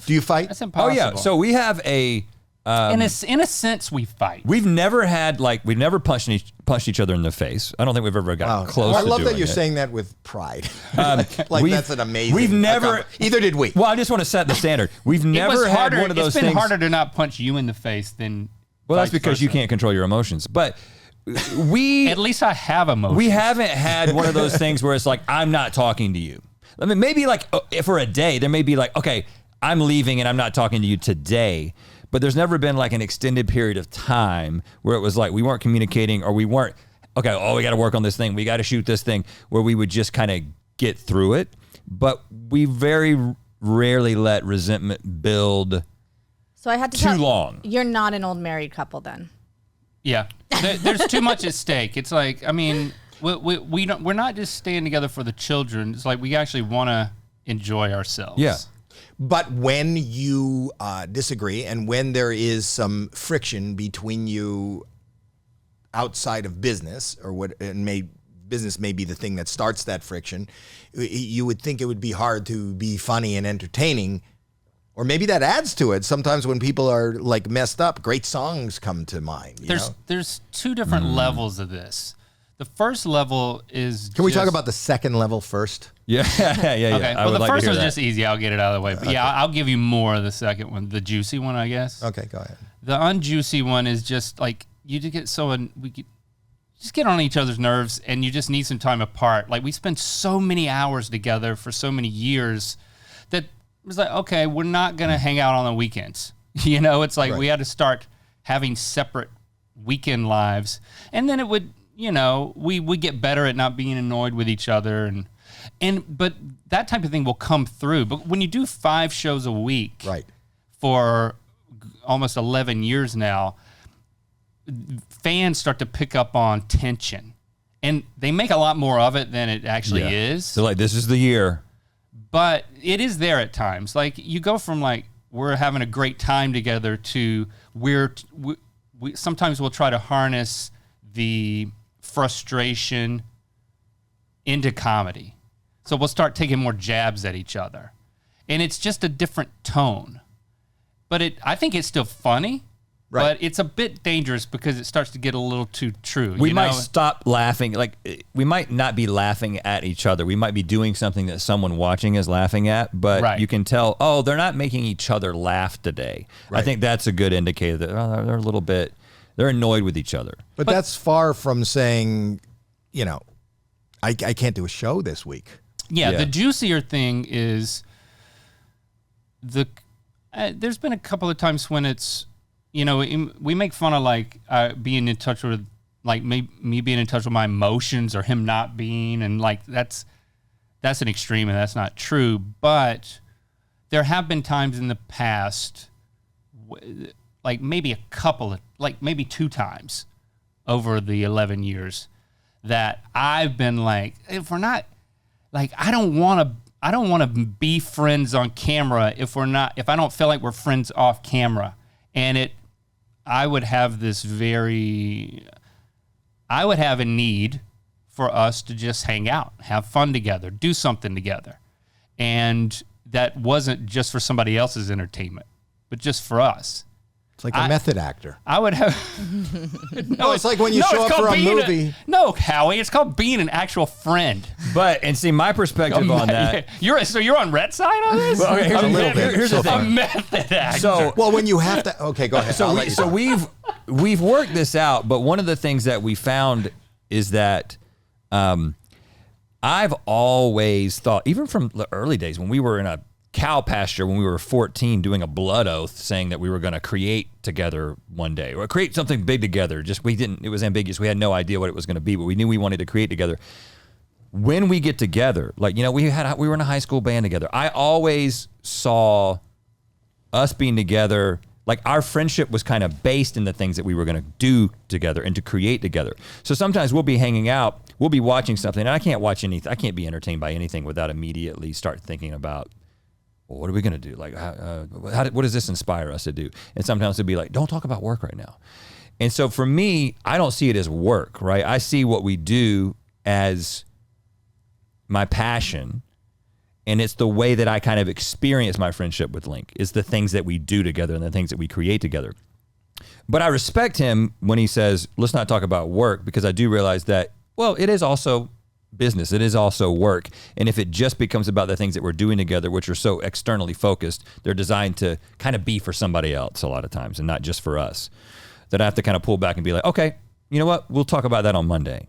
Do you fight? That's impossible. Oh yeah. So we have a. In a sense, we fight. We've never punched each other in the face. I don't think we've ever got close. I love to that doing you're it. saying that with pride. That's an amazing. We've never. Either did we. Well, I just want to set the standard. We've never had one of those things. It's been harder to not punch you in the face than. Well, that's because you can't control your emotions. But we. At least I have emotions. We haven't had one of those things where it's like, I'm not talking to you. I mean, maybe like for a day, there may be like, okay, I'm leaving and I'm not talking to you today. But there's never been like an extended period of time where it was like we weren't communicating or we weren't, okay, we got to work on this thing. We got to shoot this thing, where we would just kind of get through it. But we very rarely let resentment build so I had to too long. You're not an old married couple then. Yeah. There's too much at stake. It's like, I mean, we're not just staying together for the children. It's like we actually want to enjoy ourselves. Yeah. But when you disagree and when there is some friction between you outside of business, or business may be the thing that starts that friction, you would think it would be hard to be funny and entertaining, or maybe that adds to it. Sometimes when people are like messed up, great songs come to mind. There's two different levels of this. The first level is. Can we talk about the second level first? Yeah. Okay. Well, the first one's just easy. I'll get it out of the way. But yeah, I'll give you more of the second one, the juicy one, I guess. Okay, go ahead. The unjuicy one is just like you just get on each other's nerves, and you just need some time apart. Like we spend so many hours together for so many years that it was like, okay, we're not gonna hang out on the weekends. It's like we had to start having separate weekend lives, and then it would. We get better at not being annoyed with each other, but that type of thing will come through. But when you do 5 shows a week, right, for almost 11 years now, fans start to pick up on tension, and they make a lot more of it than it actually is. So like, this is the year, but it is there at times. Like you go from like we're having a great time together to we sometimes we'll try to harness the frustration into comedy. So we'll start taking more jabs at each other. And it's just a different tone. But I think it's still funny, but it's a bit dangerous because it starts to get a little too true. We might stop laughing. Like, we might not be laughing at each other. We might be doing something that someone watching is laughing at, but you can tell, they're not making each other laugh today. Right. I think that's a good indicator that they're a little bit... They're annoyed with each other. But that's far from saying, I can't do a show this week. Yeah, the juicier thing is there's been a couple of times when it's, we make fun of like being in touch with, like me being in touch with my emotions or him not being, and like that's an extreme and that's not true. But there have been times in the past like maybe maybe 2 times over the 11 years that I've been like, if we're not, like, I don't want to be friends on camera if I don't feel like we're friends off camera. And I would have a need for us to just hang out, have fun together, do something together. And that wasn't just for somebody else's entertainment, but just for us. It's like a method actor. I would have... No, it's like when you show up for a movie. No, Howie, it's called being an actual friend. And see, my perspective on that... You're on Rhett's side on this? Well, okay, here's the thing. A method actor. When you have to... Okay, go ahead. So we've worked this out, but one of the things that we found is that I've always thought, even from the early days when we were in a cow pasture when we were 14 doing a blood oath saying that we were going to create together one day or create something big together. It was ambiguous. We had no idea what it was going to be, but we knew we wanted to create together. When we get together, like, we were in a high school band together. I always saw us being together, like our friendship was kind of based in the things that we were going to do together and to create together. So sometimes we'll be hanging out, we'll be watching something, and I can't watch anything. I can't be entertained by anything without immediately start thinking about, well, what are we going to do? Like, what does this inspire us to do? And sometimes it'll be like, don't talk about work right now. And so for me, I don't see it as work, right? I see what we do as my passion. And it's the way that I kind of experience my friendship with Link, is the things that we do together and the things that we create together. But I respect him when he says, let's not talk about work, because I do realize that, well, it is also business. It is also work. And if it just becomes about the things that we're doing together, which are so externally focused, they're designed to kind of be for somebody else a lot of times and not just for us, that I have to kind of pull back and be like, okay, you know what? We'll talk about that on Monday.